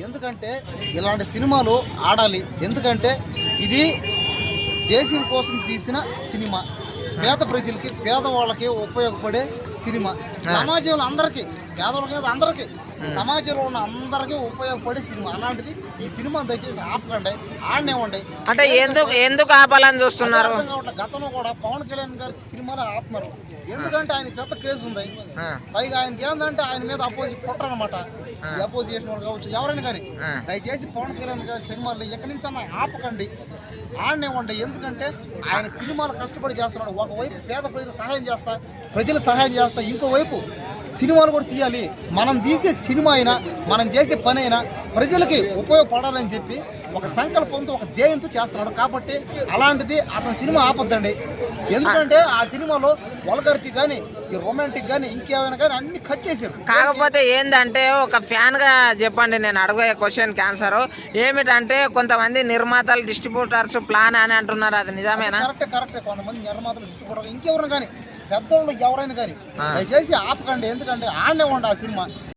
ఎందుకంటే ఇలాంటి సినిమాలు ఆడాలి. ఎందుకంటే ఇది దేశం కోసం తీసిన సినిమా, పేద ప్రజలకి పేదవాళ్ళకి ఉపయోగపడే సినిమా, సమాజంలో అందరికీ, పేదవాళ్ళకి అందరికీ, సమాజంలో ఉన్న అందరికీ ఉపయోగపడే సినిమా. అలాంటిది ఈ సినిమా దయచేసి ఆపకండి, ఆడనివ్వండి. అంటే ఎందుకు ఆపాలని చూస్తున్నారు? గతంలో కూడా పవన్ కళ్యాణ్ గారి సినిమాలు ఆపుతున్నారు. ఎందుకంటే ఆయన పెద్ద క్రేజ్ ఉంది. పైగా ఆయనకి ఏంటంటే ఆయన మీద కుట్రనమాట. అపోజిషన్ వాళ్ళు కావచ్చు, ఎవరైనా కానీ దయచేసి పవన్ కళ్యాణ్ గారి సినిమాలు ఎక్కడి నుంచి అన్న ఆపకండి, ఆడనివ్వండి. ఎందుకంటే ఆయన సినిమాలు కష్టపడి చేస్తున్నాడు. ఒకవైపు పేద ప్రజలు సహాయం చేస్తా, ప్రజలు సహాయం చేస్తా, ఇంకోవైపు సినిమాలు కూడా తీయాలి. మనం తీసే సినిమా అయినా, మనం చేసే పని అయినా ప్రజలకి ఉపయోగపడాలని చెప్పి ఒక సంకల్పంతో, ఒక ధ్యేయంతో చేస్తున్నాడు. కాబట్టి అలాంటిది అతని సినిమా ఆపొద్దండి. ఎందుకంటే ఆ సినిమాలో వల్గరిటీ కానీ, ఈ రొమాంటిక్ కానీ, ఇంకేమైనా కానీ అన్ని కట్ చేశారు. కాకపోతే ఏంటంటే ఒక ఫ్యాన్గా చెప్పండి, నేను అడిగే క్వశ్చన్ ఆన్సర్ ఏమిటంటే కొంతమంది నిర్మాతలు, డిస్ట్రిబ్యూటర్స్ ప్లాన్ అని అంటున్నారు, అది నిజమేనా? కరెక్టే. కొంతమంది నిర్మాతలు, డిస్ట్రిబ్యూటర్లు, ఇంకెవరైనా కానీ, పెద్దవాళ్ళు ఎవరైనా కానీ దయచేసి ఆపకండి. ఎందుకంటే ఆడనే ఉండి ఆ సినిమా